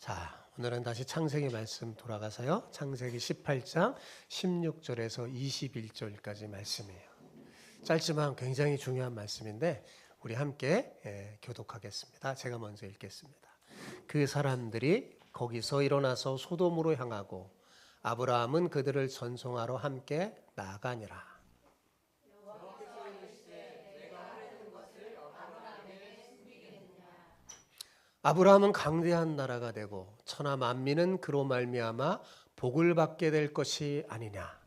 자, 오늘은 다시 창세기 말씀 돌아가서요. 창세기 18장 16절에서 21절까지 말씀이에요. 짧지만 굉장히 중요한 말씀인데 우리 함께 교독하겠습니다. 제가 먼저 읽겠습니다. 그 사람들이 거기서 일어나서 소돔으로 향하고 아브라함은 그들을 전송하러 함께 나아가니라. 아브라함은 강대한 나라가 되고 천하 만민은 그로 말미암아 복을 받게 될 것이 아니냐.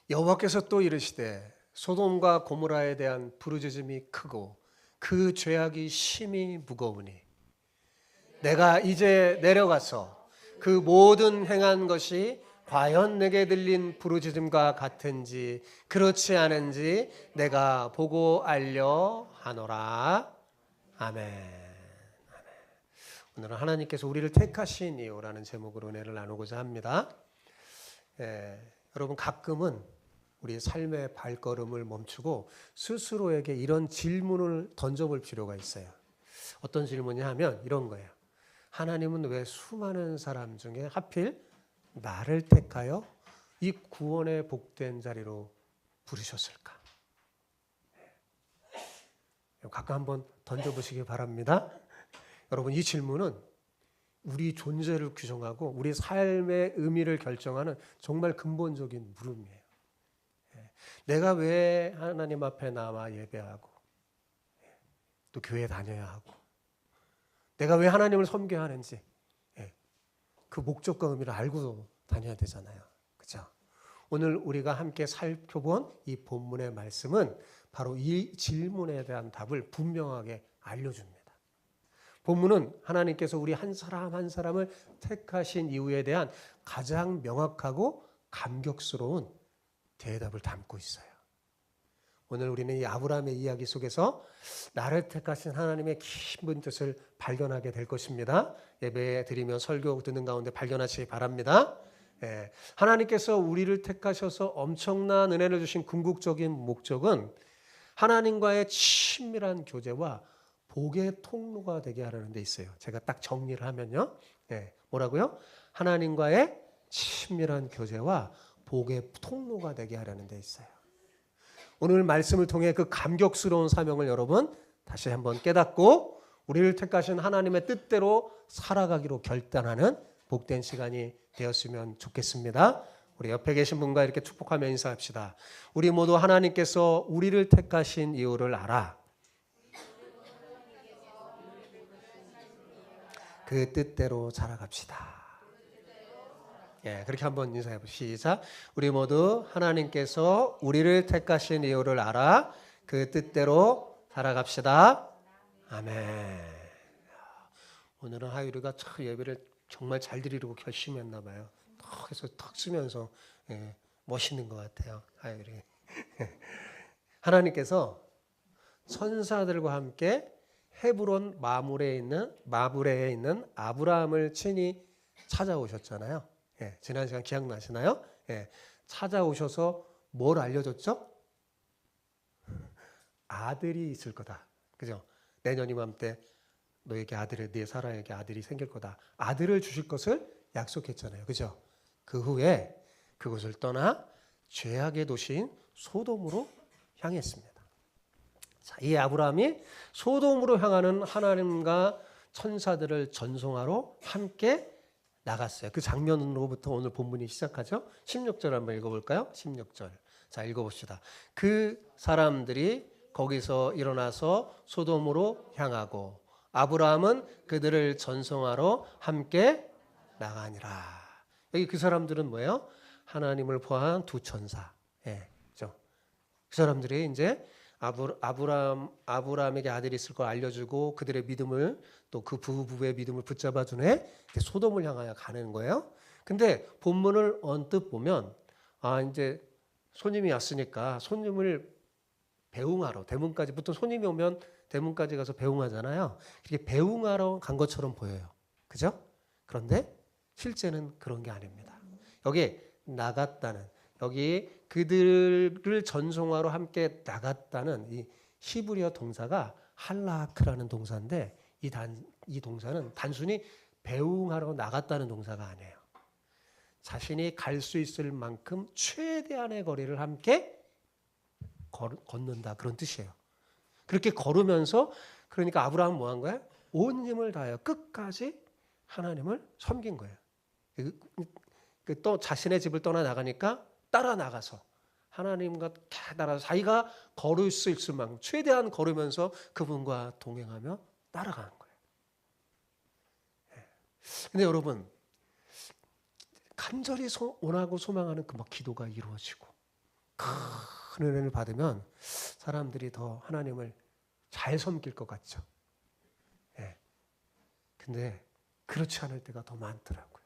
여호와께서 또 이르시되 소돔과 고모라에 대한 부르짖음이 크고 그 죄악이 심히 무거우니 내가 이제 내려가서 그 모든 행한 것이 과연 내게 들린 부르짖음과 같은지 그렇지 않은지 내가 보고 알려 하노라. 아멘. 오늘은 하나님께서 우리를 택하신 이유라는 제목으로 은혜를 나누고자 합니다. 여러분 가끔은 우리의 삶의 발걸음을 멈추고 스스로에게 이런 질문을 던져볼 필요가 있어요. 어떤 질문이 하면 이런 거예요. 하나님은 왜 수많은 사람 중에 하필 나를 택하여 이 구원의 복된 자리로 부르셨을까? 가끔 한번 던져보시기 바랍니다. 여러분 이 질문은 우리 존재를 규정하고 우리 삶의 의미를 결정하는 정말 근본적인 물음이에요. 내가 왜 하나님 앞에 나와 예배하고 또 교회 다녀야 하고 내가 왜 하나님을 섬겨야 하는지 그 목적과 의미를 알고 다녀야 되잖아요. 그렇죠? 오늘 우리가 함께 살펴본 이 본문의 말씀은 바로 이 질문에 대한 답을 분명하게 알려줍니다. 본문은 하나님께서 우리 한 사람 한 사람을 택하신 이유에 대한 가장 명확하고 감격스러운 대답을 담고 있어요. 오늘 우리는 이 아브라함의 이야기 속에서 나를 택하신 하나님의 깊은 뜻을 발견하게 될 것입니다. 예배 드리며 설교 듣는 가운데 발견하시기 바랍니다. 하나님께서 우리를 택하셔서 엄청난 은혜를 주신 궁극적인 목적은 하나님과의 친밀한 교제와 복의 통로가 되게 하려는 데 있어요. 제가 딱 정리를 하면요. 뭐라고요? 하나님과의 친밀한 교제와 복의 통로가 되게 하려는 데 있어요. 오늘 말씀을 통해 그 감격스러운 사명을 여러분 다시 한번 깨닫고 우리를 택하신 하나님의 뜻대로 살아가기로 결단하는 복된 시간이 되었으면 좋겠습니다. 우리 옆에 계신 분과 이렇게 축복하며 인사합시다. 우리 모두 하나님께서 우리를 택하신 이유를 알아. 그 뜻대로 살아갑시다. 그렇게 한번 인사해 보시죠. 시작. 우리 모두 하나님께서 우리를 택하신 이유를 알아 그 뜻대로 살아갑시다. 아멘. 오늘은 하율이가 참 예배를 정말 잘 드리려고 결심했나 봐요. 턱 해서 턱 쓰면서 멋있는 것 같아요. 하율이. 하나님께서 천사들과 함께 헤브론 마므레에 있는 아브라함을 친히 찾아오셨잖아요. 지난 시간 기억나시나요? 찾아오셔서 뭘 알려줬죠? 아들이 있을 거다. 그죠? 내년 이맘때 너에게 네 사라에게 아들이 생길 거다. 아들을 주실 것을 약속했잖아요. 그죠? 그 후에 그곳을 떠나 죄악의 도시인 소돔으로 향했습니다. 자, 이 아브라함이 소돔으로 향하는 하나님과 천사들을 전송하러 함께 나갔어요. 그 장면으로부터 오늘 본문이 시작하죠. 16절 한번 읽어볼까요? 16절. 자, 읽어봅시다. 그 사람들이 거기서 일어나서 소돔으로 향하고 아브라함은 그들을 전송하러 함께 나가니라. 여기 그 사람들은 뭐예요? 하나님을 포함한 두 천사. 그렇죠? 그 사람들이 이제 아브라함에게 아들이 있을 걸 알려주고 그들의 믿음을 또 그 부부의 믿음을 붙잡아준 후에 소돔을 향하여 가는 거예요. 근데 본문을 언뜻 보면 이제 손님이 왔으니까 손님을 배웅하러 보통 손님이 오면 대문까지 가서 배웅하잖아요. 이렇게 배웅하러 간 것처럼 보여요. 그죠? 그런데 실제는 그런 게 아닙니다. 여기 나갔다는, 여기 그들을 전송하러 함께 나갔다는 이 히브리어 동사가 할라크라는 동사인데 이 동사는 단순히 배웅하러 나갔다는 동사가 아니에요. 자신이 갈 수 있을 만큼 최대한의 거리를 함께 걷는다, 그런 뜻이에요. 그렇게 걸으면서, 그러니까 아브라함은 뭐 한 거야? 온 힘을 다하여 끝까지 하나님을 섬긴 거예요. 또 자신의 집을 떠나 나가니까 따라 나가서 하나님과 따라서 자기가 걸을 수 있을 만큼 최대한 걸으면서 그분과 동행하며 따라가는 거예요. 근데 여러분, 간절히 원하고 소망하는 그 막 기도가 이루어지고 큰 은혜를 받으면 사람들이 더 하나님을 잘 섬길 것 같죠. 근데 그렇지 않을 때가 더 많더라고요.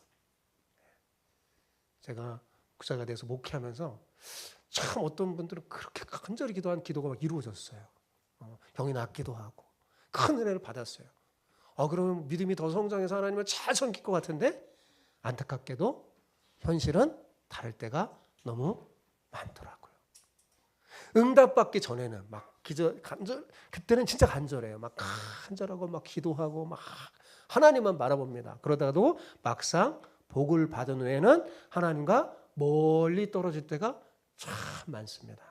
제가 목사가 돼서 목회하면서 참 어떤 분들은 그렇게 간절히 기도한 기도가 막 이루어졌어요. 병이 낫기도 하고 큰 은혜를 받았어요. 그러면 믿음이 더 성장해서 하나님을 잘 섬길 것 같은데 안타깝게도 현실은 다를 때가 너무 많더라고요. 응답받기 전에는 막 그때는 진짜 간절해요. 막 간절하고 막 기도하고 막 하나님만 바라봅니다. 그러다가도 막상 복을 받은 후에는 하나님과 멀리 떨어질 때가 참 많습니다.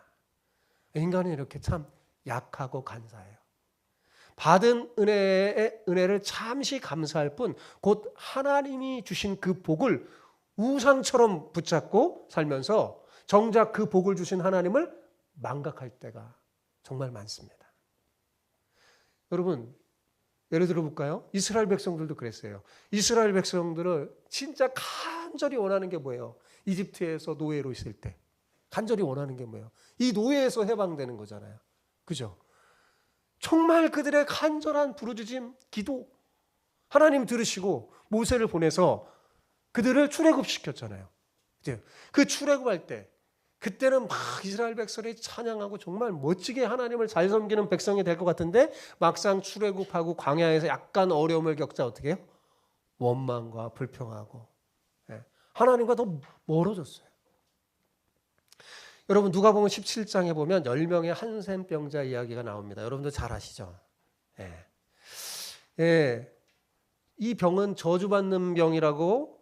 인간은 이렇게 참 약하고 간사해요. 받은 은혜를 잠시 감사할 뿐 곧 하나님이 주신 그 복을 우상처럼 붙잡고 살면서 정작 그 복을 주신 하나님을 망각할 때가 정말 많습니다. 여러분, 예를 들어 볼까요? 이스라엘 백성들도 그랬어요. 이스라엘 백성들은 진짜 간절히 원하는 게 뭐예요? 이집트에서 노예로 있을 때 간절히 원하는 게 뭐예요? 이 노예에서 해방되는 거잖아요. 그죠? 정말 그들의 간절한 부르짖음, 기도, 하나님 들으시고 모세를 보내서 그들을 출애굽시켰잖아요. 그 출애굽할 때 그때는 막 이스라엘 백성이 찬양하고 정말 멋지게 하나님을 잘 섬기는 백성이 될 것 같은데 막상 출애굽하고 광야에서 약간 어려움을 겪자 어떻게 해요? 원망과 불평하고 하나님과 더 멀어졌어요. 여러분 누가복음 17장에 보면 10명의 한센병자 이야기가 나옵니다. 여러분들 잘 아시죠? 이 병은 저주받는 병이라고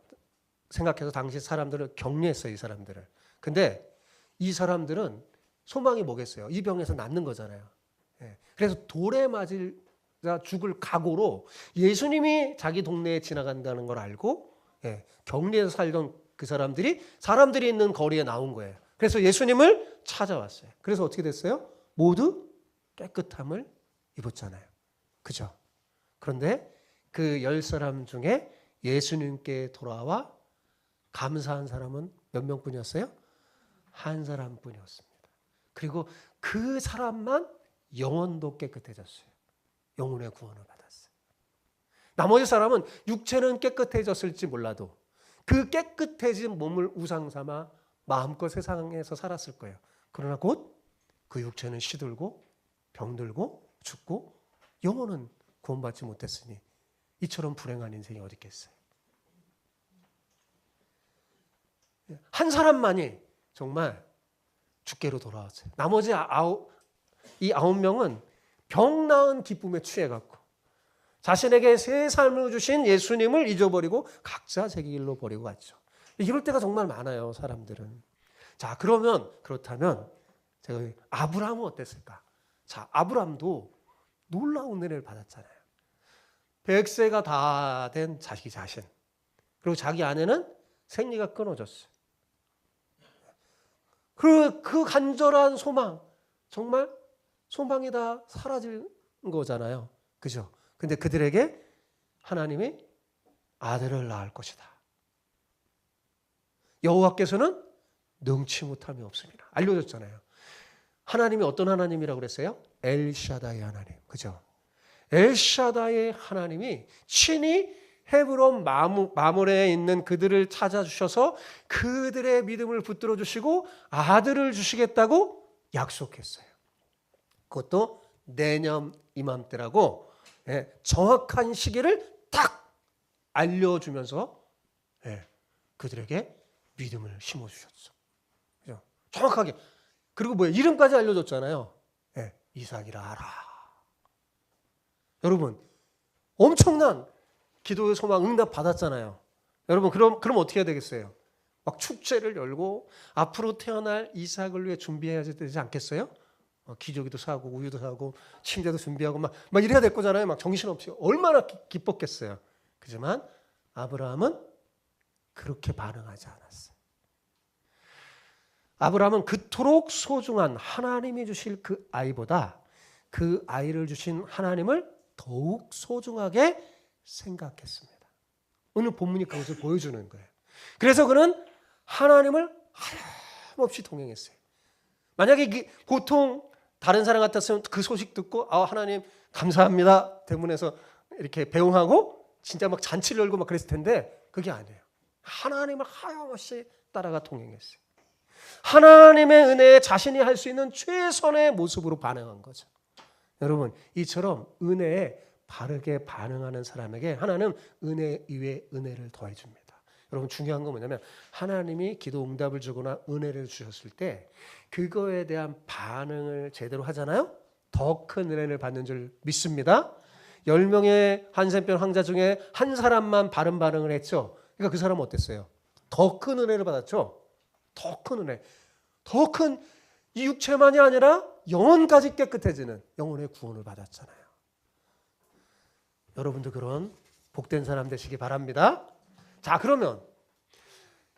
생각해서 당시 사람들을 격려했어요. 이 사람들을. 근데 이 사람들은 소망이 뭐겠어요? 이 병에서 낫는 거잖아요. 그래서 돌에 맞으자 죽을 각오로 예수님이 자기 동네에 지나간다는 걸 알고 격리해서 살던 그 사람들이 있는 거리에 나온 거예요. 그래서 예수님을 찾아왔어요. 그래서 어떻게 됐어요? 모두 깨끗함을 입었잖아요. 그죠? 그런데 그 10사람 중에 예수님께 돌아와 감사한 사람은 몇 명뿐이었어요? 한 사람뿐이었습니다. 그리고 그 사람만 영혼도 깨끗해졌어요. 영혼의 구원을 받았어요. 나머지 사람은 육체는 깨끗해졌을지 몰라도 그 깨끗해진 몸을 우상 삼아 마음껏 세상에서 살았을 거예요. 그러나 곧 그 육체는 시들고 병들고 죽고 영혼은 구원받지 못했으니 이처럼 불행한 인생이 어디 있겠어요. 한 사람만이 정말 주께로 돌아왔어요. 나머지 9명은 병 나은 기쁨에 취해갖고 자신에게 새 삶을 주신 예수님을 잊어버리고 각자 자기 길로 버리고 갔죠. 이럴 때가 정말 많아요, 사람들은. 자, 그렇다면 제가 아브라함은 어땠을까? 자, 아브라함도 놀라운 은혜를 받았잖아요. 100세가 다 된 자기 자신. 그리고 자기 아내는 생리가 끊어졌어요. 그 간절한 소망, 정말 소망이 다 사라진 거잖아요. 그죠? 근데 그들에게 하나님이 아들을 낳을 것이다. 여호와께서는 능치 못함이 없습니다. 알려줬잖아요. 하나님이 어떤 하나님이라고 그랬어요? 엘샤다이 하나님. 그죠? 엘샤다이 하나님이 친히 헤브론 마므레에 있는 그들을 찾아주셔서 그들의 믿음을 붙들어 주시고 아들을 주시겠다고 약속했어요. 그것도 내년 이맘때라고 정확한 시기를 딱 알려주면서 그들에게 믿음을 심어주셨어. 그죠? 정확하게. 그리고 뭐야? 이름까지 알려줬잖아요. 이삭이라 하라. 여러분, 엄청난 기도의 소망 응답 받았잖아요. 여러분, 그럼 어떻게 해야 되겠어요? 막 축제를 열고 앞으로 태어날 이삭을 위해 준비해야 되지 않겠어요? 기저귀도 사고 우유도 사고 침대도 준비하고 막 이래야 될 거잖아요. 막 정신없이 얼마나 기뻤겠어요. 그지만 아브라함은 그렇게 반응하지 않았어요. 아브라함은 그토록 소중한 하나님이 주실 그 아이보다 그 아이를 주신 하나님을 더욱 소중하게 생각했습니다. 오늘 본문이 그것을 보여주는 거예요. 그래서 그는 하나님을 하염없이 동행했어요. 만약에 보통 다른 사람 같았으면 그 소식 듣고 하나님 감사합니다 대문에서 이렇게 배웅하고 진짜 막 잔치를 열고 막 그랬을 텐데 그게 아니에요. 하나님을 하염없이 따라가 동행했어요. 하나님의 은혜에 자신이 할 수 있는 최선의 모습으로 반응한 거죠. 여러분, 이처럼 은혜에 바르게 반응하는 사람에게 하나님은 은혜 위에 은혜를 더해 줍니다. 여러분, 중요한 건 뭐냐면 하나님이 기도 응답을 주거나 은혜를 주셨을 때 그거에 대한 반응을 제대로 하잖아요. 더 큰 은혜를 받는 줄 믿습니다. 10명의 한센병 환자 중에 한 사람만 바른 반응을 했죠. 그러니까 그 사람은 어땠어요? 더 큰 은혜를 받았죠. 더 큰 은혜. 더 큰 이 육체만이 아니라 영혼까지 깨끗해지는 영혼의 구원을 받았잖아요. 여러분도 그런 복된 사람 되시기 바랍니다. 자, 그러면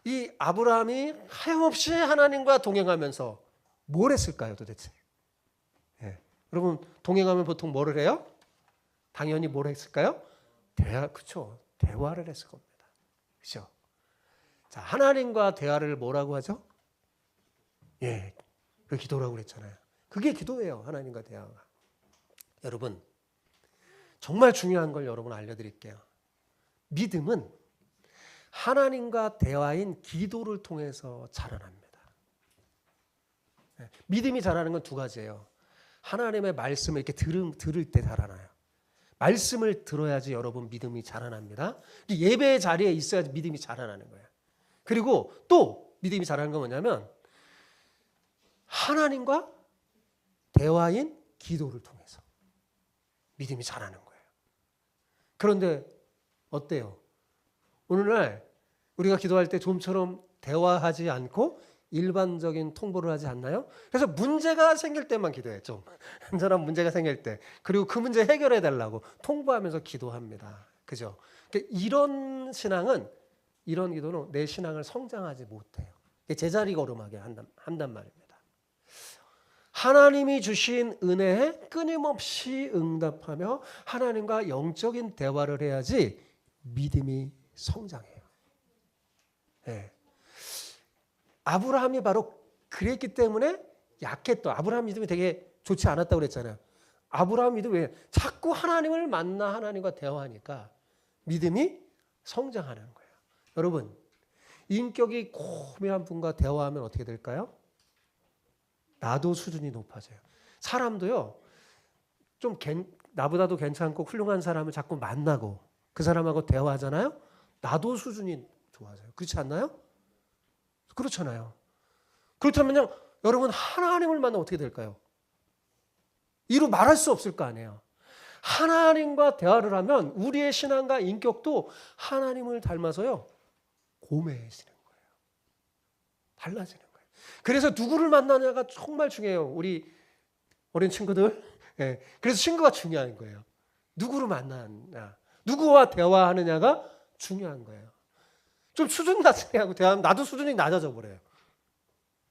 이 아브라함이 하염없이 하나님과 동행하면서 뭘 했을까요, 도대체? 여러분, 동행하면 보통 뭐를 해요? 당연히 뭘 했을까요? 그렇죠. 대화를 했을 겁니다. 그렇죠? 자, 하나님과 대화를 뭐라고 하죠? 그 기도라고 그랬잖아요. 그게 기도예요. 하나님과 대화가. 여러분, 정말 중요한 걸 여러분 알려드릴게요. 믿음은 하나님과 대화인 기도를 통해서 자라납니다. 믿음이 자라는 건 두 가지예요. 하나님의 말씀을 이렇게 들을 때 자라나요. 말씀을 들어야지 여러분 믿음이 자라납니다. 예배의 자리에 있어야지 믿음이 자라나는 거예요. 그리고 또 믿음이 자라는 건 뭐냐면 하나님과 대화인 기도를 통해서 믿음이 자라는 거예요. 그런데 어때요? 오늘날 우리가 기도할 때 좀처럼 대화하지 않고 일반적인 통보를 하지 않나요? 그래서 문제가 생길 때만 기도해요. 좀 한사람 문제가 생길 때. 그리고 그 문제 해결해 달라고 통보하면서 기도합니다. 그죠? 이런 신앙은, 이런 기도는 내 신앙을 성장하지 못해요. 제자리 걸음하게 한단 말입니다. 하나님이 주신 은혜에 끊임없이 응답하며 하나님과 영적인 대화를 해야지 믿음이 성장해요. 아브라함이 바로 그랬기 때문에 약했던, 아브라함 믿음이 되게 좋지 않았다고 그랬잖아요. 아브라함 믿음이 왜? 자꾸 하나님을 만나 하나님과 대화하니까 믿음이 성장하는 거예요. 여러분, 인격이 고매한 분과 대화하면 어떻게 될까요? 나도 수준이 높아져요. 사람도요, 좀 나보다도 괜찮고 훌륭한 사람을 자꾸 만나고 그 사람하고 대화하잖아요. 나도 수준이 좋아져요. 그렇지 않나요? 그렇잖아요. 그렇다면요, 여러분 하나님을 만나면 어떻게 될까요? 이루 말할 수 없을 거 아니에요. 하나님과 대화를 하면 우리의 신앙과 인격도 하나님을 닮아서요 고매해지는 거예요. 달라지는 거예요. 그래서 누구를 만나냐가 정말 중요해요. 우리 어린 친구들. 그래서 친구가 중요한 거예요. 누구를 만나냐, 누구와 대화하느냐가 중요한 거예요. 좀 수준 낮게 하고 대화하면 나도 수준이 낮아져 버려요.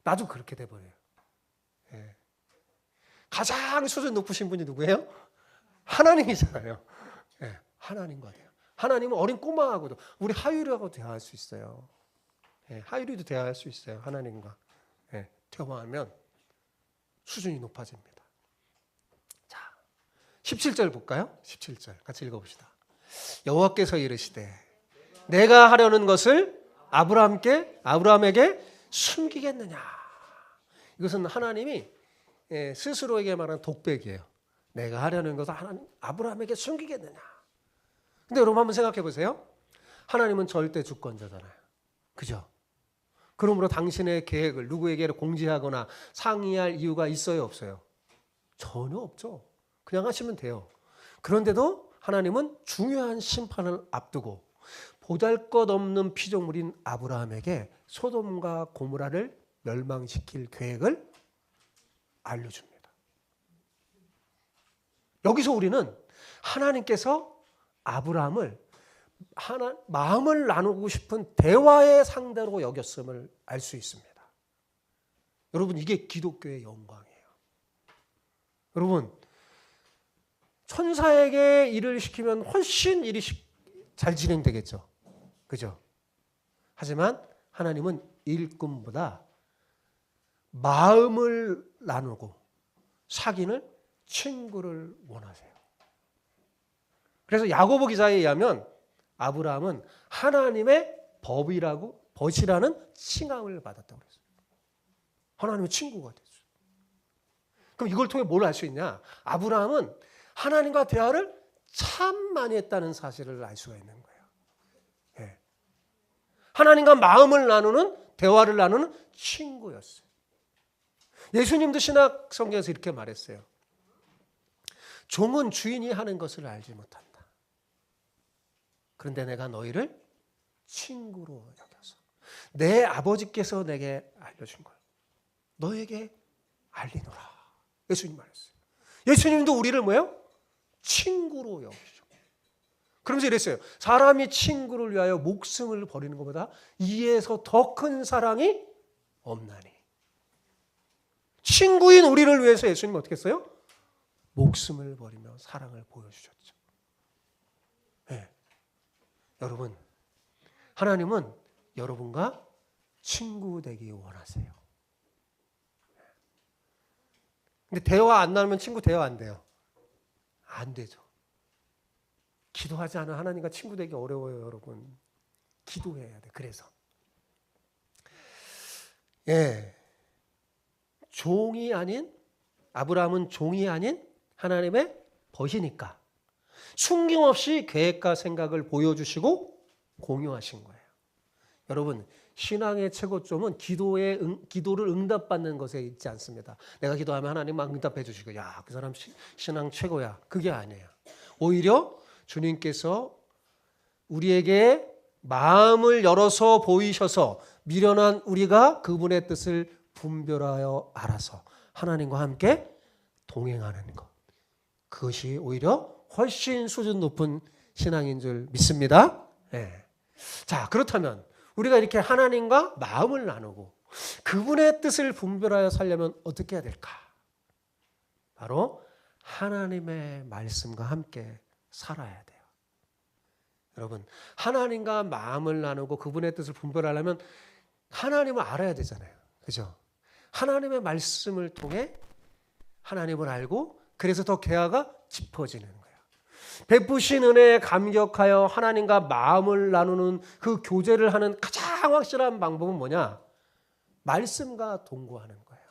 나도 그렇게 돼 버려요. 가장 수준 높으신 분이 누구예요? 하나님이잖아요. 하나님과 대화. 하나님은 어린 꼬마하고도, 우리 하율이하고 대화할 수 있어요. 하율이도 대화할 수 있어요. 하나님과 대화하면 수준이 높아집니다. 자, 17절 볼까요? 17절 같이 읽어봅시다. 여호와께서 이르시되 내가 하려는 것을 아브라함에게 숨기겠느냐. 이것은 하나님이 스스로에게 말하는 독백이에요. 내가 하려는 것을 아브라함에게 숨기겠느냐. 근데 여러분 한번 생각해 보세요. 하나님은 절대 주권자잖아요. 그죠? 그러므로 당신의 계획을 누구에게 공지하거나 상의할 이유가 있어요, 없어요? 전혀 없죠. 그냥 하시면 돼요. 그런데도 하나님은 중요한 심판을 앞두고 보잘것없는 피조물인 아브라함에게 소돔과 고모라를 멸망시킬 계획을 알려줍니다. 여기서 우리는 하나님께서 아브라함을 마음을 나누고 싶은 대화의 상대로 여겼음을 알 수 있습니다. 여러분, 이게 기독교의 영광이에요. 여러분, 천사에게 일을 시키면 훨씬 일이 잘 진행되겠죠. 그죠? 하지만 하나님은 일꾼보다 마음을 나누고 사귀는 친구를 원하세요. 그래서 야고보 기자에 의하면 아브라함은 하나님의 벗이라는 칭함을 받았다고 그랬어요. 하나님의 친구가 됐어요. 그럼 이걸 통해 뭘 알 수 있냐? 아브라함은 하나님과 대화를 참 많이 했다는 사실을 알 수가 있는 거예요. 예. 하나님과 마음을 나누는, 대화를 나누는 친구였어요. 예수님도 신약 성경에서 이렇게 말했어요. 종은 주인이 하는 것을 알지 못한다. 그런데 내가 너희를 친구로 여겨서 내 아버지께서 내게 알려준 걸 너에게 알리노라. 예수님 말했어요. 예수님도 우리를 뭐예요? 친구로 여기죠. 그러면서 이랬어요. 사람이 친구를 위하여 목숨을 버리는 것보다 이에서 더 큰 사랑이 없나니. 친구인 우리를 위해서 예수님 어떻게 했어요? 목숨을 버리며 사랑을 보여주셨죠. 네. 여러분, 하나님은 여러분과 친구 되기 원하세요. 근데 대화 안 나누면 친구 대화 안 돼요. 안 되죠. 기도하지 않은 하나님과 친구 되기 어려워요, 여러분. 기도해야 돼. 그래서 종이 아닌, 아브라함은 종이 아닌 하나님의 벗이니까 숨김없이 계획과 생각을 보여주시고 공유하신 거예요. 여러분, 신앙의 최고점은 기도를 응답받는 것에 있지 않습니다. 내가 기도하면 하나님 막 응답해 주시고, 야, 그 사람 신앙 최고야. 그게 아니에요. 오히려 주님께서 우리에게 마음을 열어서 보이셔서 미련한 우리가 그분의 뜻을 분별하여 알아서 하나님과 함께 동행하는 것. 그것이 오히려 훨씬 수준 높은 신앙인 줄 믿습니다. 네. 자, 그렇다면 우리가 이렇게 하나님과 마음을 나누고 그분의 뜻을 분별하여 살려면 어떻게 해야 될까? 바로 하나님의 말씀과 함께 살아야 돼요. 여러분, 하나님과 마음을 나누고 그분의 뜻을 분별하려면 하나님을 알아야 되잖아요. 그죠? 하나님의 말씀을 통해 하나님을 알고 그래서 더 계화가 짚어지는 거예요. 베푸신 은혜에 감격하여 하나님과 마음을 나누는 그 교제를 하는 가장 확실한 방법은 뭐냐? 말씀과 동거하는 거예요.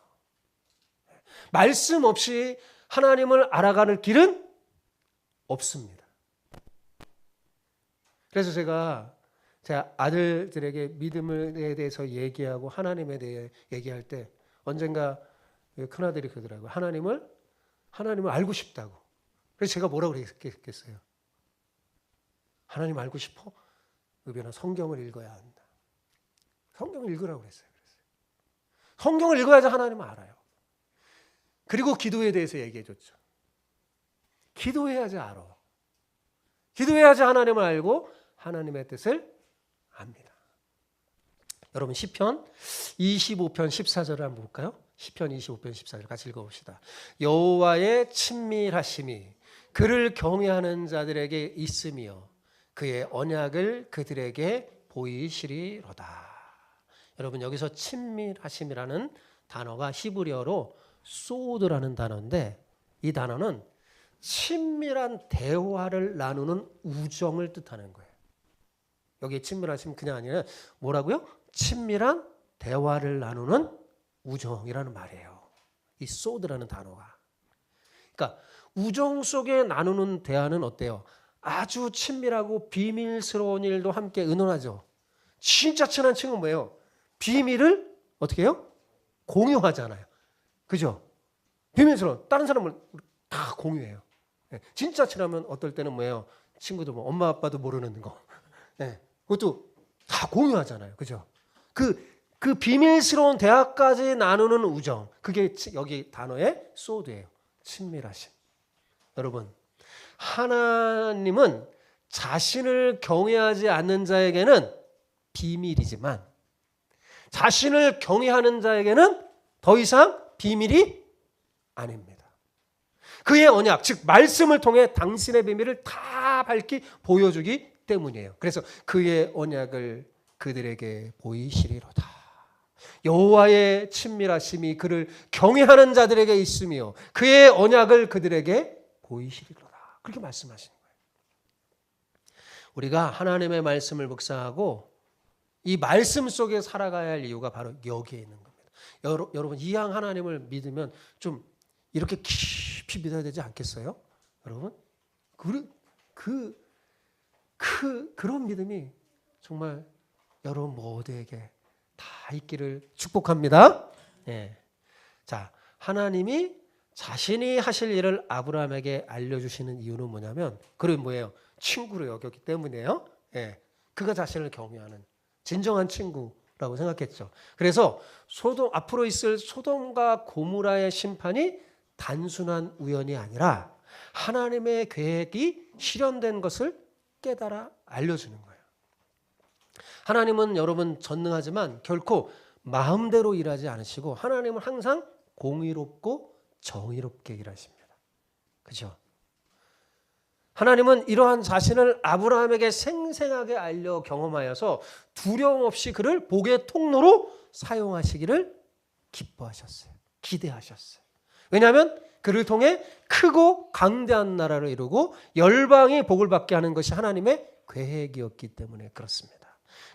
말씀 없이 하나님을 알아가는 길은 없습니다. 그래서 제가 제 아들들에게 믿음에 대해서 얘기하고 하나님에 대해 얘기할 때 언젠가 큰아들이 그러더라고요. 하나님을 알고 싶다고. 그래서 제가 뭐라고 그랬겠어요? 하나님 알고 싶어? 의변아, 성경을 읽어야 한다. 성경을 읽으라고 그랬어요. 성경을 읽어야지 하나님을 알아요. 그리고 기도에 대해서 얘기해 줬죠. 기도해야지 알아. 기도해야지 하나님을 알고 하나님의 뜻을 압니다. 여러분, 시편 25편 14절을 한번 볼까요? 시편 25편 14절 같이 읽어봅시다. 여호와의 친밀하심이 그를 경외하는 자들에게 있으며 그의 언약을 그들에게 보이시리로다. 여러분, 여기서 친밀하심이라는 단어가 히브리어로 소드라는 단어인데 이 단어는 친밀한 대화를 나누는 우정을 뜻하는 거예요. 여기 친밀하심 그냥 아니라 뭐라고요? 친밀한 대화를 나누는 우정이라는 말이에요. 이 소드라는 단어가. 그러니까 우정 속에 나누는 대화는 어때요? 아주 친밀하고 비밀스러운 일도 함께 의논하죠. 진짜 친한 친구는 뭐예요? 비밀을 어떻게 해요? 공유하잖아요. 그죠? 비밀스러운 다른 사람을 다 공유해요. 예, 진짜 친하면 어떨 때는 뭐예요? 친구도 뭐 엄마 아빠도 모르는 거, 예, 그것도 다 공유하잖아요. 그죠? 그 비밀스러운 대화까지 나누는 우정, 그게 여기 단어의 소드예요. 친밀하심. 여러분, 하나님은 자신을 경외하지 않는 자에게는 비밀이지만 자신을 경외하는 자에게는 더 이상 비밀이 아닙니다. 그의 언약, 즉 말씀을 통해 당신의 비밀을 다 밝히 보여주기 때문이에요. 그래서 그의 언약을 그들에게 보이시리로다. 여호와의 친밀하심이 그를 경외하는 자들에게 있으며 그의 언약을 그들에게 보이시리로다. 그렇게 말씀하시는 거예요. 우리가 하나님의 말씀을 묵상하고 이 말씀 속에 살아가야 할 이유가 바로 여기에 있는 겁니다. 여러분, 이왕 하나님을 믿으면 좀 이렇게 깊이 믿어야 되지 않겠어요? 여러분? 그런 믿음이 정말 여러분 모두에게 다 있기를 축복합니다. 예. 자, 하나님이 자신이 하실 일을 아브라함에게 알려주시는 이유는 뭐냐면, 그는 뭐예요? 친구로 여겼기 때문이에요. 예. 그가 자신을 경외하는 진정한 친구라고 생각했죠. 그래서 앞으로 있을 소돔과 고모라의 심판이 단순한 우연이 아니라 하나님의 계획이 실현된 것을 깨달아 알려주는 거예요. 하나님은 여러분 전능하지만 결코 마음대로 일하지 않으시고 하나님은 항상 공의롭고 정의롭게 일하십니다. 그죠? 하나님은 이러한 자신을 아브라함에게 생생하게 알려 경험하여서 두려움 없이 그를 복의 통로로 사용하시기를 기뻐하셨어요. 기대하셨어요. 왜냐하면 그를 통해 크고 강대한 나라를 이루고 열방이 복을 받게 하는 것이 하나님의 계획이었기 때문에 그렇습니다.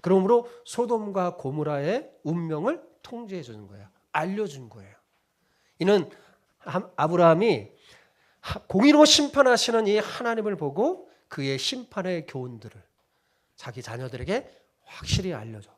그러므로 소돔과 고모라의 운명을 통제해 주는 거예요. 알려준 거예요. 이는 아브라함이 공의로 심판하시는 이 하나님을 보고 그의 심판의 교훈들을 자기 자녀들에게 확실히 알려줘.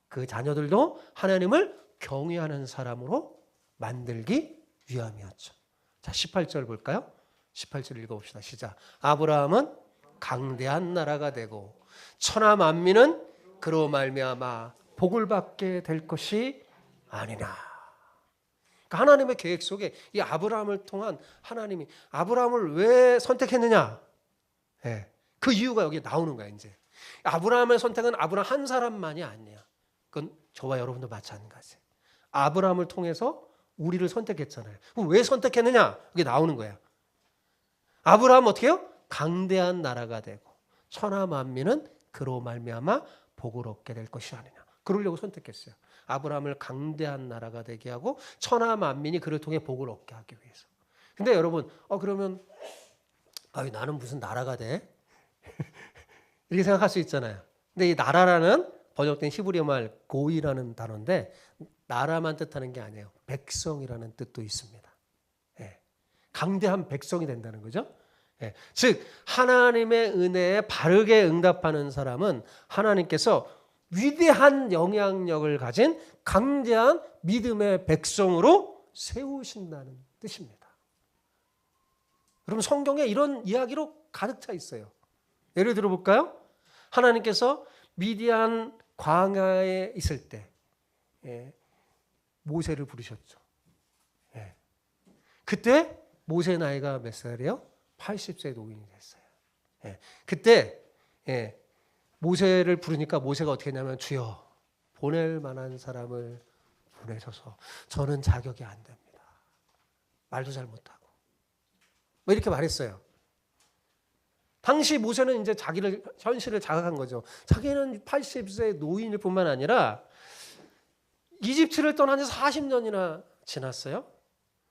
그 자녀들도 하나님을 경외하는 사람으로 만들기 위함이었죠. 자, 18절 볼까요? 18절 읽어봅시다. 시작. 아브라함은 강대한 나라가 되고 천하 만민은 그로 말미암아 복을 받게 될 것이 아니나. 그러니까 하나님의 계획 속에 이 아브라함을 통한 하나님이 아브라함을 왜 선택했느냐? 네. 그 이유가 여기 나오는 거야. 이제 아브라함의 선택은 아브라함 한 사람만이 아니야. 그건 저와 여러분도 마찬가지예요. 아브라함을 통해서 우리를 선택했잖아요. 그럼 왜 선택했느냐? 이게 나오는 거야. 아브라함 어떻게 해요? 강대한 나라가 되고 천하 만민은 그로 말미암아 복을 얻게 될 것이 아니냐. 그러려고 선택했어요. 아브라함을 강대한 나라가 되게 하고 천하 만민이 그를 통해 복을 얻게 하기 위해서. 근데 여러분, 그러면 나는 무슨 나라가 돼? 이렇게 생각할 수 있잖아요. 근데 이 나라라는 번역된 히브리어 말 고이라는 단어인데 나라만 뜻하는 게 아니에요. 백성이라는 뜻도 있습니다. 예. 강대한 백성이 된다는 거죠. 예. 즉 하나님의 은혜에 바르게 응답하는 사람은 하나님께서 위대한 영향력을 가진 강대한 믿음의 백성으로 세우신다는 뜻입니다. 여러분 성경에 이런 이야기로 가득 차 있어요. 예를 들어 볼까요? 하나님께서 미디안 광야에 있을 때 모세를 부르셨죠. 그때 모세 나이가 몇 살이에요? 80세 노인이 됐어요. 그때 모세를 부르니까 모세가 어떻게 했냐면 주여 보낼 만한 사람을 보내셔서 저는 자격이 안 됩니다. 말도 잘 못하고 뭐 이렇게 말했어요. 당시 모세는 이제 자기를 현실을 자각한 거죠. 자기는 80세 노인일 뿐만 아니라 이집트를 떠난 지 40년이나 지났어요.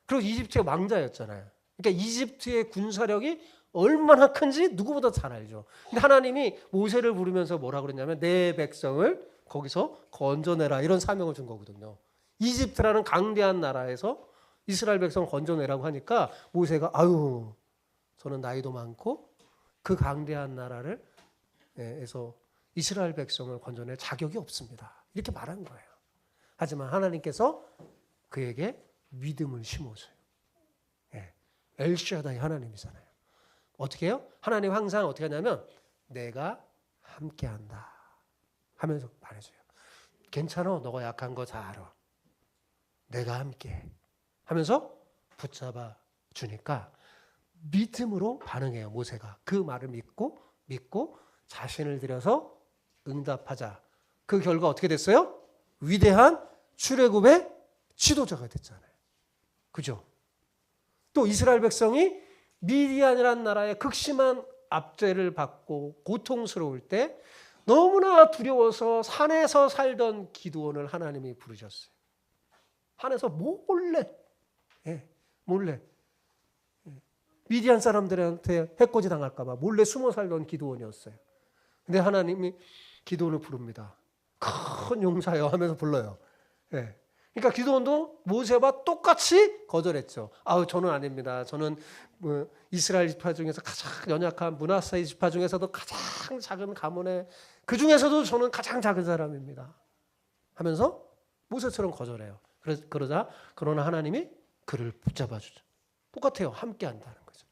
그리고 이집트의 왕자였잖아요. 그러니까 이집트의 군사력이 얼마나 큰지 누구보다 잘 알죠. 근데 하나님이 모세를 부르면서 뭐라 그랬냐면 내 백성을 거기서 건져내라 이런 사명을 준 거거든요. 이집트라는 강대한 나라에서 이스라엘 백성을 건져내라고 하니까 모세가 저는 나이도 많고 그 강대한 나라를 에서 이스라엘 백성을 건져낼 자격이 없습니다. 이렇게 말한 거예요. 하지만 하나님께서 그에게 믿음을 심어줘요. 엘샤다이 하나님이잖아요. 어떻게 해요? 하나님 항상 어떻게 하냐면 내가 함께한다 하면서 말해줘요. 괜찮아, 너가 약한 거 다 알아. 내가 함께 하면서 붙잡아 주니까 믿음으로 반응해요. 모세가 그 말을 믿고 자신을 들여서 응답하자. 그 결과 어떻게 됐어요? 위대한 출애굽의 지도자가 됐잖아요. 그죠? 또 이스라엘 백성이 미디안이라는 나라의 극심한 압제를 받고 고통스러울 때 너무나 두려워서 산에서 살던 기드온을 하나님이 부르셨어요. 산에서 몰래 미디안 사람들한테 해코지 당할까 봐 몰래 숨어 살던 기드온이었어요. 근데 하나님이 기드온을 부릅니다. 큰 용사여 하면서 불러요. 그러니까 기드온도 모세와 똑같이 거절했죠. 저는 아닙니다. 저는 이스라엘 지파 중에서 가장 연약한 므낫세 지파 중에서도 가장 작은 가문에 그 중에서도 저는 가장 작은 사람입니다. 하면서 모세처럼 거절해요. 그러나 하나님이 그를 붙잡아 주죠. 똑같아요. 함께 한다는 거죠.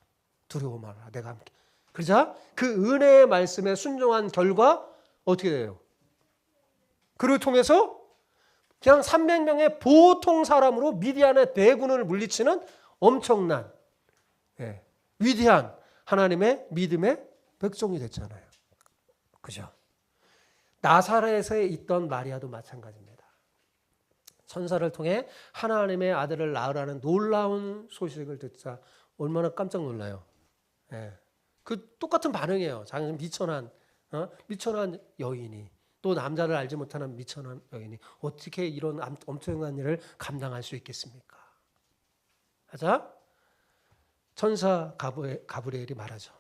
두려워 말아라. 내가 함께. 그러자 그 은혜의 말씀에 순종한 결과 어떻게 돼요? 그를 통해서 그냥 300명의 보통 사람으로 미디안의 대군을 물리치는 엄청난 위대한 하나님의 믿음의 백성이 됐잖아요. 그죠? 나사렛에 있던 마리아도 마찬가지입니다. 천사를 통해 하나님의 아들을 낳으라는 놀라운 소식을 듣자 얼마나 깜짝 놀라요. 그 똑같은 반응이에요. 자기는 미천한 여인이 또 남자를 알지 못하는 미천한 여인이 어떻게 이런 엄청난 일을 감당할 수 있겠습니까? 하자 천사 가브리엘이 말하죠.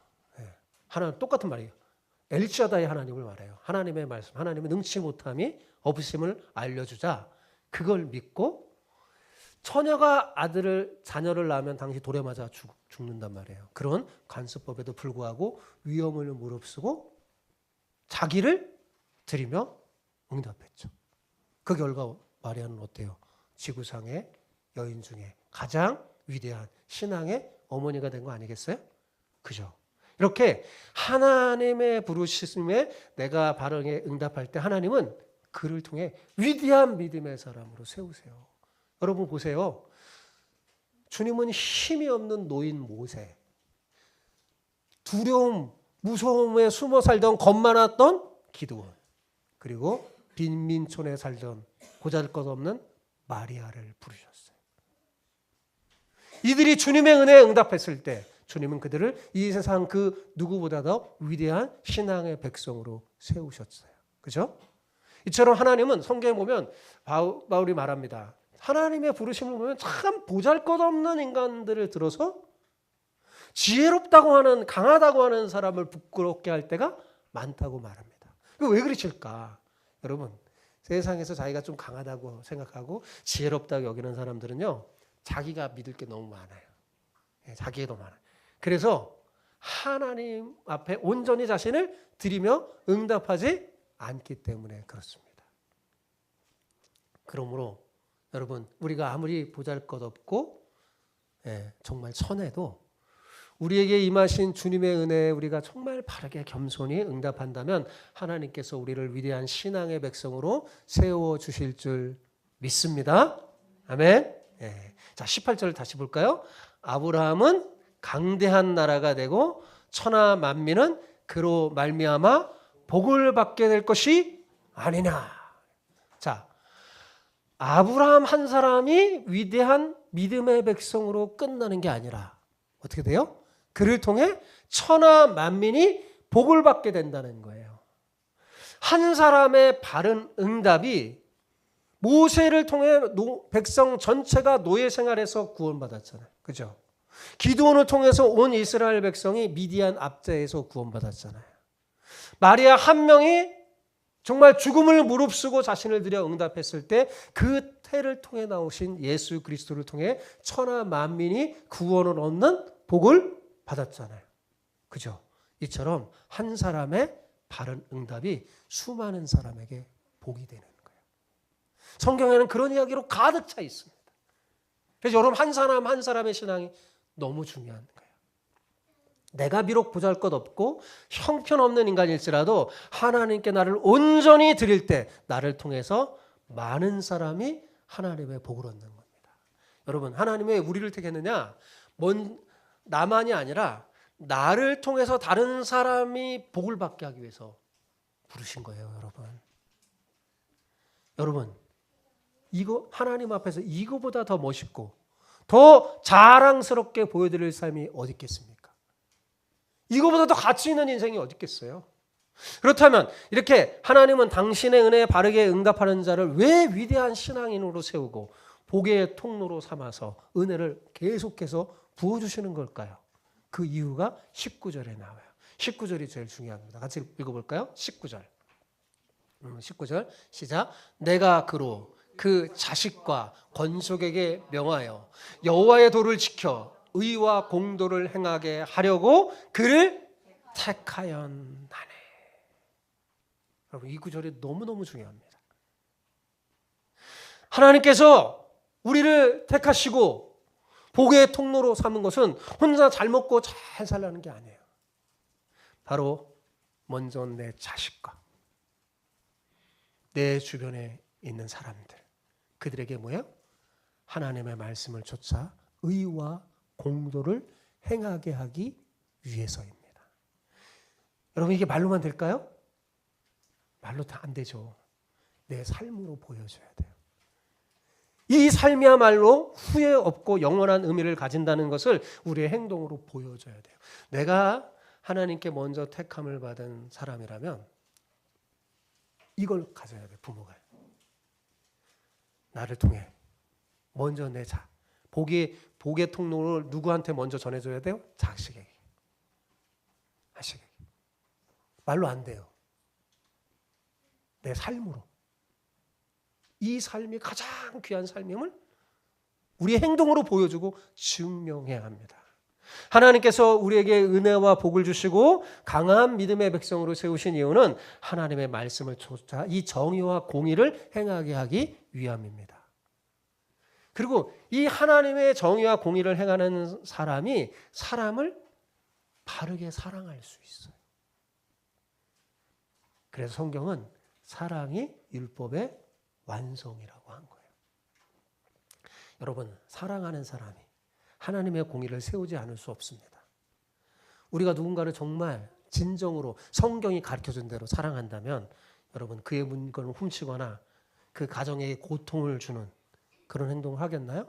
하나님 똑같은 말이에요. 엘샤다이 하나님을 말해요. 하나님의 말씀, 하나님의 능치 못함이 없으심을 알려주자 그걸 믿고 처녀가 자녀를 낳으면 당시 돌에 맞아 죽는단 말이에요. 그런 관습법에도 불구하고 위험을 무릅쓰고 자기를 드리며 응답했죠. 그 결과 마리아는 어때요? 지구상의 여인 중에 가장 위대한 신앙의 어머니가 된 거 아니겠어요? 그죠? 이렇게 하나님의 부르심에 내가 발언에 응답할 때 하나님은 그를 통해 위대한 믿음의 사람으로 세우세요. 여러분 보세요. 주님은 힘이 없는 노인 모세, 두려움, 무서움에 숨어 살던 겁 많았던 기드온, 그리고 빈민촌에 살던 보잘것없는 마리아를 부르셨어요. 이들이 주님의 은혜에 응답했을 때 주님은 그들을 이 세상 그 누구보다 더 위대한 신앙의 백성으로 세우셨어요. 그죠? 이처럼 하나님은 성경에 보면 바울이 말합니다. 하나님의 부르심을 보면 참 보잘것없는 인간들을 들어서 지혜롭다고 하는 강하다고 하는 사람을 부끄럽게 할 때가 많다고 말합니다. 왜 그러실까? 여러분 세상에서 자기가 좀 강하다고 생각하고 지혜롭다고 여기는 사람들은요 자기가 믿을 게 너무 많아요. 자기가 더 많아요. 그래서 하나님 앞에 온전히 자신을 드리며 응답하지 않기 때문에 그렇습니다. 그러므로 여러분 우리가 아무리 보잘것없고 정말 천해도 우리에게 임하신 주님의 은혜에 우리가 정말 바르게 겸손히 응답한다면 하나님께서 우리를 위대한 신앙의 백성으로 세워주실 줄 믿습니다. 아멘. 자 18절을 다시 볼까요? 아브라함은 강대한 나라가 되고 천하 만민은 그로 말미암아 복을 받게 될 것이 아니냐. 자, 아브라함 한 사람이 위대한 믿음의 백성으로 끝나는 게 아니라 어떻게 돼요? 그를 통해 천하 만민이 복을 받게 된다는 거예요. 한 사람의 바른 응답이 모세를 통해 백성 전체가 노예 생활에서 구원받았잖아요. 그죠? 기드온을 통해서 온 이스라엘 백성이 미디안 압제에서 구원받았잖아요. 마리아 한 명이 정말 죽음을 무릅쓰고 자신을 들여 응답했을 때 그 태를 통해 나오신 예수 그리스도를 통해 천하 만민이 구원을 얻는 복을 받았잖아요. 그죠? 이처럼 한 사람의 바른 응답이 수많은 사람에게 복이 되는 거예요. 성경에는 그런 이야기로 가득 차 있습니다. 그래서 여러분 한 사람 한 사람의 신앙이 너무 중요한 거예요. 내가 비록 보잘것없고 형편없는 인간일지라도 하나님께 나를 온전히 드릴 때 나를 통해서 많은 사람이 하나님의 복을 얻는 겁니다. 여러분 하나님이 왜 우리를 택했느냐? 나만이 아니라 나를 통해서 다른 사람이 복을 받게 하기 위해서 부르신 거예요. 여러분 이거 하나님 앞에서 이거보다 더 멋있고 더 자랑스럽게 보여드릴 삶이 어디 있겠습니까? 이거보다 더 가치 있는 인생이 어디 있겠어요? 그렇다면 이렇게 하나님은 당신의 은혜에 바르게 응답하는 자를 왜 위대한 신앙인으로 세우고 복의 통로로 삼아서 은혜를 계속해서 부어주시는 걸까요? 그 이유가 19절에 나와요. 19절이 제일 중요합니다. 같이 읽어볼까요? 19절. 19절 시작. 내가 그로 그 자식과 건속에게 명하여 여호와의 도를 지켜 의와 공도를 행하게 하려고 그를 택하였나니. 여러분 이 구절이 너무너무 중요합니다. 하나님께서 우리를 택하시고 복의 통로로 삼은 것은 혼자 잘 먹고 잘 살라는 게 아니에요. 바로 먼저 내 자식과 내 주변에 있는 사람들, 그들에게 뭐예요? 하나님의 말씀을 쫓아 의와 공도를 행하게 하기 위해서입니다. 여러분 이게 말로만 될까요? 말로 다 안 되죠. 내 삶으로 보여줘야 돼요. 이 삶이야말로 후회 없고 영원한 의미를 가진다는 것을 우리의 행동으로 보여줘야 돼요. 내가 하나님께 먼저 택함을 받은 사람이라면 이걸 가져야 돼요. 부모가. 나를 통해 먼저 내 복의 통로를 누구한테 먼저 전해줘야 돼요? 자식에게. 말로 안 돼요. 내 삶으로. 이 삶이 가장 귀한 삶임을 우리의 행동으로 보여주고 증명해야 합니다. 하나님께서 우리에게 은혜와 복을 주시고 강한 믿음의 백성으로 세우신 이유는 하나님의 말씀을 쫓아 이 정의와 공의를 행하게 하기 위함입니다. 그리고 이 하나님의 정의와 공의를 행하는 사람이 사람을 바르게 사랑할 수 있어요. 그래서 성경은 사랑이 율법의 완성이라고 한 거예요. 여러분, 사랑하는 사람이 하나님의 공의를 세우지 않을 수 없습니다. 우리가 누군가를 정말 진정으로 성경이 가르쳐준 대로 사랑한다면 여러분 그의 물건을 훔치거나 그 가정에 고통을 주는 그런 행동을 하겠나요?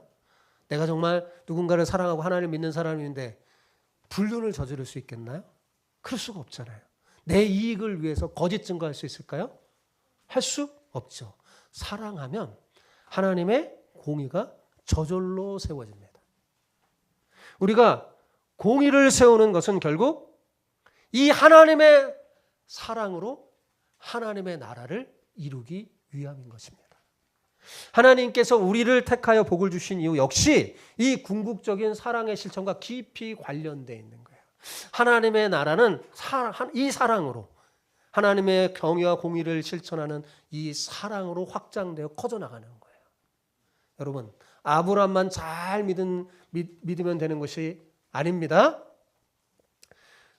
내가 정말 누군가를 사랑하고 하나님을 믿는 사람인데 불륜을 저지를 수 있겠나요? 그럴 수가 없잖아요. 내 이익을 위해서 거짓 증거할 수 있을까요? 할 수 없죠. 사랑하면 하나님의 공의가 저절로 세워집니다. 우리가 공의를 세우는 것은 결국 이 하나님의 사랑으로 하나님의 나라를 이루기 위함인 것입니다. 하나님께서 우리를 택하여 복을 주신 이유 역시 이 궁극적인 사랑의 실천과 깊이 관련되어 있는 거예요. 하나님의 나라는 이 사랑으로 하나님의 경의와 공의를 실천하는 이 사랑으로 확장되어 커져나가는 거예요. 여러분 아브라함만 잘 믿으면 되는 것이 아닙니다.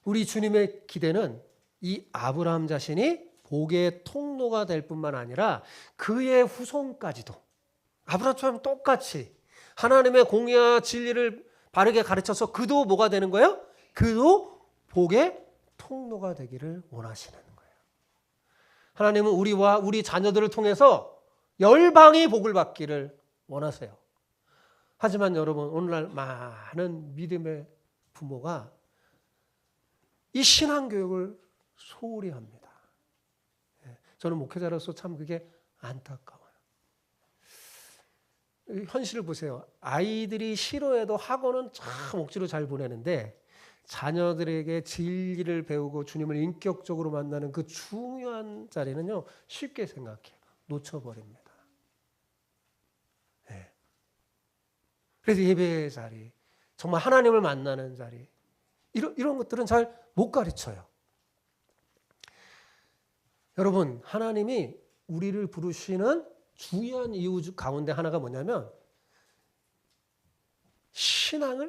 우리 주님의 기대는 이 아브라함 자신이 복의 통로가 될 뿐만 아니라 그의 후손까지도 아브라함처럼 똑같이 하나님의 공의와 진리를 바르게 가르쳐서 그도 뭐가 되는 거예요? 그도 복의 통로가 되기를 원하시는 거예요. 하나님은 우리와 우리 자녀들을 통해서 열방이 복을 받기를 원하세요. 하지만 여러분 오늘날 많은 믿음의 부모가 이 신앙교육을 소홀히 합니다. 저는 목회자로서 참 그게 안타까워요. 현실을 보세요. 아이들이 싫어해도 학원은 참 억지로 잘 보내는데 자녀들에게 진리를 배우고 주님을 인격적으로 만나는 그 중요한 자리는요 쉽게 생각해요. 놓쳐버립니다. 그래서 예배의 자리, 정말 하나님을 만나는 자리, 이런 것들은 잘 못 가르쳐요. 여러분, 하나님이 우리를 부르시는 중요한 이유 가운데 하나가 뭐냐면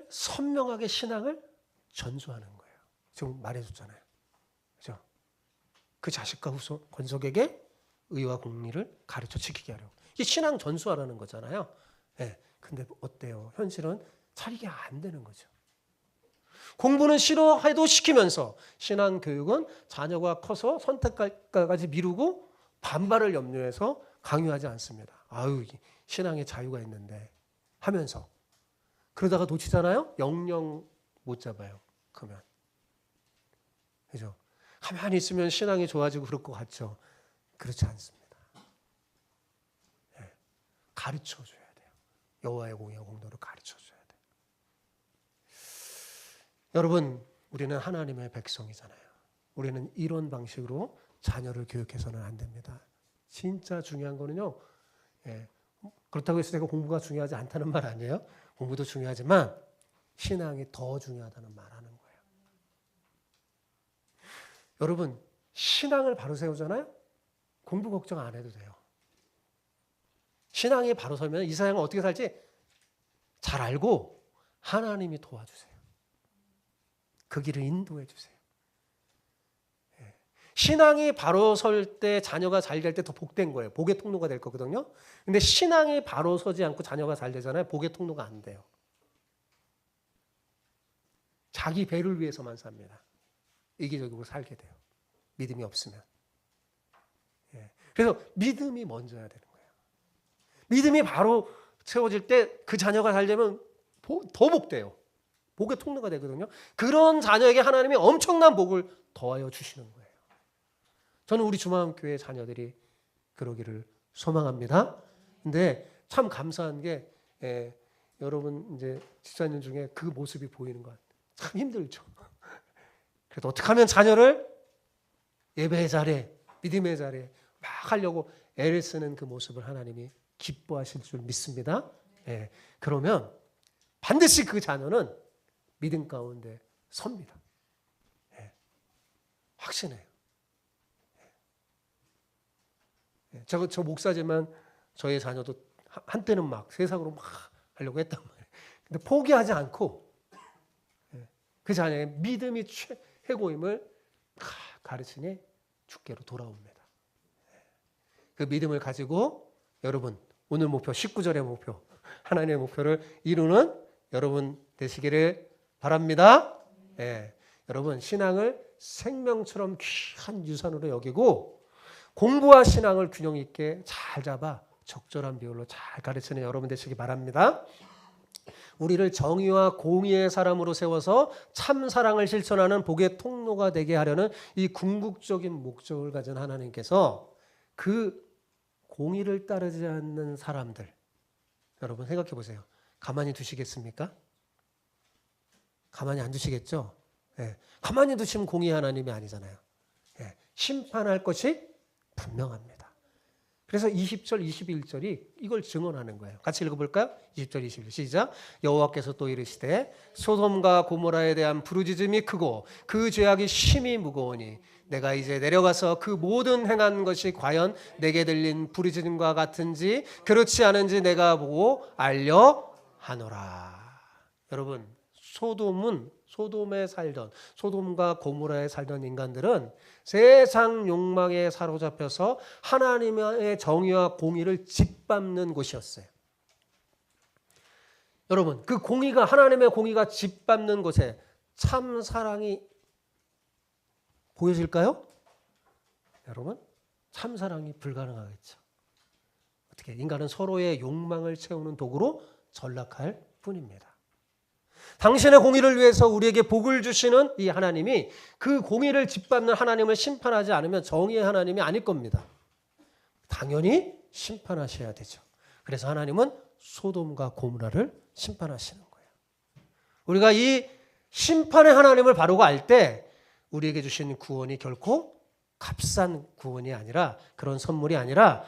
선명하게 신앙을 전수하는 거예요. 지금 말해줬잖아요. 그죠? 그 자식과 권속에게 의와 공리를 가르쳐 지키게 하려고. 이게 신앙 전수하라는 거잖아요. 네. 근데 어때요? 현실은 잘 이게 안 되는 거죠. 공부는 싫어해도 시키면서 신앙 교육은 자녀가 커서 선택까지 미루고 반발을 염려해서 강요하지 않습니다. 아유, 신앙에 자유가 있는데 하면서 그러다가 놓치잖아요. 영영 못 잡아요. 그러면 그죠? 가만히 있으면 신앙이 좋아지고 그럴 것 같죠. 그렇지 않습니다. 네. 가르쳐줘야 돼요. 여호와의 공의와 공도를 가르쳐줘야 돼요. 여러분, 우리는 하나님의 백성이잖아요. 우리는 이런 방식으로 자녀를 교육해서는 안 됩니다. 진짜 중요한 거는요. 예, 그렇다고 해서 제가 공부가 중요하지 않다는 말 아니에요. 공부도 중요하지만 신앙이 더 중요하다는 말 하는 거예요. 여러분, 신앙을 바로 세우잖아요. 공부 걱정 안 해도 돼요. 신앙이 바로 서면 이 세상을 어떻게 살지 잘 알고 하나님이 도와주세요. 그 길을 인도해 주세요. 신앙이 바로 설 때 자녀가 잘 될 때 더 복된 거예요. 복의 통로가 될 거거든요. 근데 신앙이 바로 서지 않고 자녀가 잘 되잖아요. 복의 통로가 안 돼요. 자기 배를 위해서만 삽니다. 이기적으로 살게 돼요. 믿음이 없으면. 그래서 믿음이 먼저야 되는 거예요. 믿음이 바로 세워질 때 그 자녀가 잘 되면 더 복돼요. 복의 통로가 되거든요. 그런 자녀에게 하나님이 엄청난 복을 더하여 주시는 거예요. 저는 우리 주마음교회 자녀들이 그러기를 소망합니다. 근데 참 감사한 게 여러분 이제 집사님 중에 그 모습이 보이는 것 참 힘들죠. 그래도 어떻게 하면 자녀를 예배의 자리에 믿음의 자리에 막 하려고 애를 쓰는 그 모습을 하나님이 기뻐하실 줄 믿습니다. 그러면 반드시 그 자녀는 믿음 가운데 섭니다. 확신해요. 저 목사지만 저의 자녀도 한때는 막 세상으로 막 하려고 했단 말이에요. 근데 포기하지 않고 그 자녀의 믿음이 최고임을 가르치니 주께로 돌아옵니다. 그 믿음을 가지고 여러분 오늘 목표 19절의 목표 하나님의 목표를 이루는 여러분 되시기를 바랍니다. 여러분 신앙을 생명처럼 귀한 유산으로 여기고 공부와 신앙을 균형 있게 잘 잡아 적절한 비율로 잘 가르치는 여러분 되시기 바랍니다. 우리를 정의와 공의의 사람으로 세워서 참 사랑을 실천하는 복의 통로가 되게 하려는 이 궁극적인 목적을 가진 하나님께서 그 공의를 따르지 않는 사람들 여러분 생각해 보세요. 가만히 두시겠습니까? 가만히 안 두시겠죠? 가만히 두시면 공의 하나님이 아니잖아요. 심판할 것이 분명합니다. 그래서 20절, 21절이 이걸 증언하는 거예요. 같이 읽어볼까요? 20절, 21절 시작. 여호와께서 또 이르시되 소돔과 고모라에 대한 부르짖음이 크고 그 죄악이 심히 무거우니 내가 이제 내려가서 그 모든 행한 것이 과연 내게 들린 부르짖음과 같은지 그렇지 않은지 내가 보고 알려 하노라. 여러분 소돔에 살던 소돔과 고모라에 살던 인간들은 세상 욕망에 사로잡혀서 하나님의 정의와 공의를 짓밟는 곳이었어요. 여러분 그 공의가 하나님의 공의가 짓밟는 곳에 참 사랑이 보여질까요? 여러분 참 사랑이 불가능하겠죠. 어떻게 인간은 서로의 욕망을 채우는 도구로 전락할 뿐입니다. 당신의 공의를 위해서 우리에게 복을 주시는 이 하나님이 그 공의를 짓밟는 하나님을 심판하지 않으면 정의의 하나님이 아닐 겁니다. 당연히 심판하셔야 되죠. 그래서 하나님은 소돔과 고모라를 심판하시는 거예요. 우리가 이 심판의 하나님을 바로 알 때 우리에게 주신 구원이 결코 값싼 구원이 아니라 그런 선물이 아니라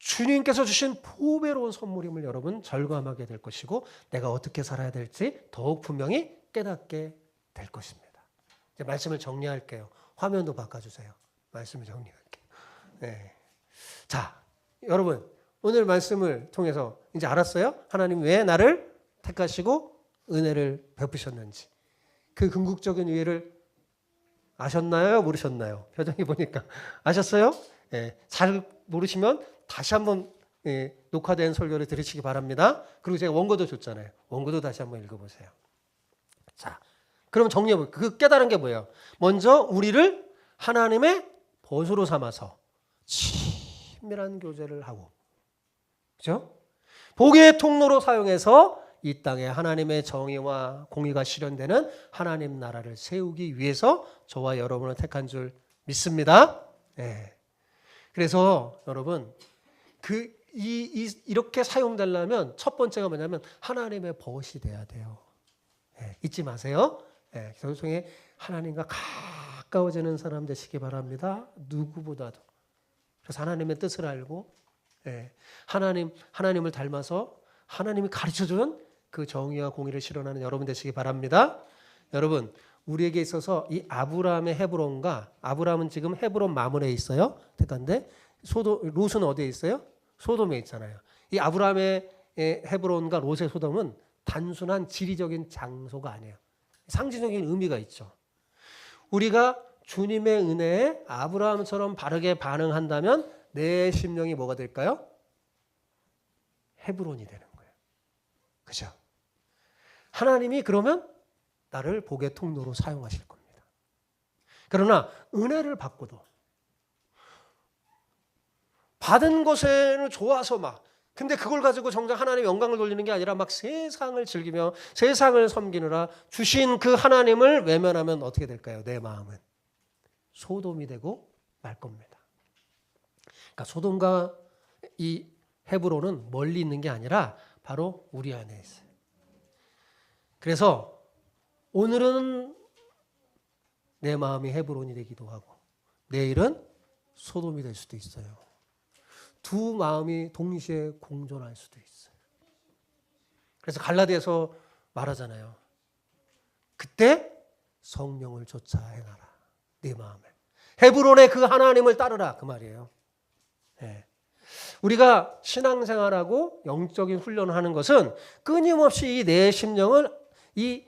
주님께서 주신 보배로운 선물임을 여러분 절감하게 될 것이고 내가 어떻게 살아야 될지 더욱 분명히 깨닫게 될 것입니다. 이제 말씀을 정리할게요. 화면도 바꿔주세요. 말씀을 정리할게요. 네. 자, 여러분 오늘 말씀을 통해서 이제 알았어요? 하나님 왜 나를 택하시고 은혜를 베푸셨는지. 그 궁극적인 이해를 아셨나요? 모르셨나요? 표정이 보니까 아셨어요? 예, 잘 모르시면 다시 한번 녹화된 설교를 들으시기 바랍니다. 그리고 제가 원고도 줬잖아요. 원고도 다시 한번 읽어보세요. 자, 그럼 정리해볼게요. 그 깨달은 게 뭐예요? 먼저 우리를 하나님의 벗으로 삼아서 친밀한 교제를 하고, 그죠? 복의 통로로 사용해서 이 땅에 하나님의 정의와 공의가 실현되는 하나님 나라를 세우기 위해서 저와 여러분을 택한 줄 믿습니다. 네. 그래서 여러분 이렇게 사용되려면 첫 번째가 뭐냐면 하나님의 벗이 돼야 돼요. 네. 잊지 마세요. 네. 결국에 하나님과 가까워지는 사람 되시기 바랍니다. 누구보다도. 그래서 하나님의 뜻을 알고 하나님을 닮아서 하나님이 가르쳐준 그 정의와 공의를 실현하는 여러분 되시기 바랍니다. 여러분 우리에게 있어서 이 아브라함의 헤브론과 아브라함은 지금 헤브론 마물에 있어요. 택한데 롯은 어디에 있어요? 소돔에 있잖아요. 이 아브라함의 헤브론과 롯의 소돔은 단순한 지리적인 장소가 아니에요. 상징적인 의미가 있죠. 우리가 주님의 은혜에 아브라함처럼 바르게 반응한다면 내 심령이 뭐가 될까요? 헤브론이 되는 거예요. 그죠? 하나님이 그러면 나를 복의 통로로 사용하실 겁니다. 그러나 은혜를 받고도 받은 것에는 좋아서 막 근데 그걸 가지고 정작 하나님의 영광을 돌리는 게 아니라 막 세상을 즐기며 세상을 섬기느라 주신 그 하나님을 외면하면 어떻게 될까요? 내 마음은 소돔이 되고 말 겁니다. 그러니까 소돔과 이 헤브론은 멀리 있는 게 아니라 바로 우리 안에 있어요. 그래서 오늘은 내 마음이 헤브론이 되기도 하고 내일은 소돔이 될 수도 있어요. 두 마음이 동시에 공존할 수도 있어요. 그래서 갈라디아서 말하잖아요. 그때 성령을 쫓아 행하라. 네 마음을. 헤브론의 그 하나님을 따르라. 그 말이에요. 네. 우리가 신앙생활하고 영적인 훈련을 하는 것은 끊임없이 이 내 심령을 이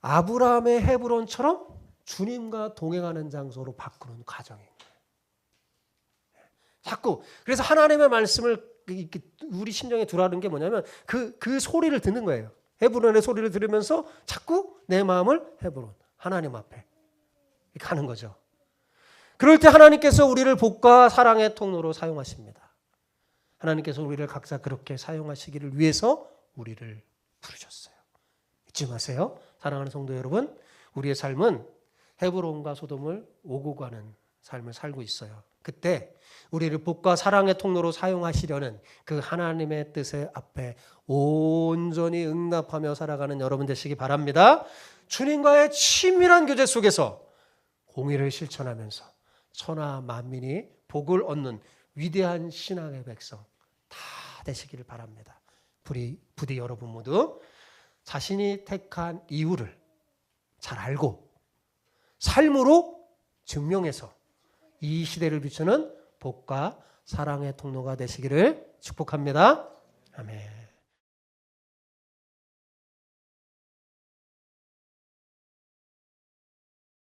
아브라함의 헤브론처럼 주님과 동행하는 장소로 바꾸는 과정입니다. 자꾸 그래서 하나님의 말씀을 우리 심령에 두라는 게 뭐냐면 그 소리를 듣는 거예요. 헤브론의 소리를 들으면서 자꾸 내 마음을 헤브론 하나님 앞에 가는 거죠. 그럴 때 하나님께서 우리를 복과 사랑의 통로로 사용하십니다. 하나님께서 우리를 각자 그렇게 사용하시기를 위해서 우리를 부르셨어요. 잊지 마세요. 사랑하는 성도 여러분, 우리의 삶은 헤브론과 소돔을 오고 가는 삶을 살고 있어요. 그때 우리를 복과 사랑의 통로로 사용하시려는 그 하나님의 뜻의 앞에 온전히 응답하며 살아가는 여러분 되시기 바랍니다. 주님과의 친밀한 교제 속에서 공의를 실천하면서 천하 만민이 복을 얻는 위대한 신앙의 백성 다 되시기를 바랍니다. 부디 여러분 모두 자신이 택한 이유를 잘 알고 삶으로 증명해서 이 시대를 비추는 복과 사랑의 통로가 되시기를 축복합니다. 아멘.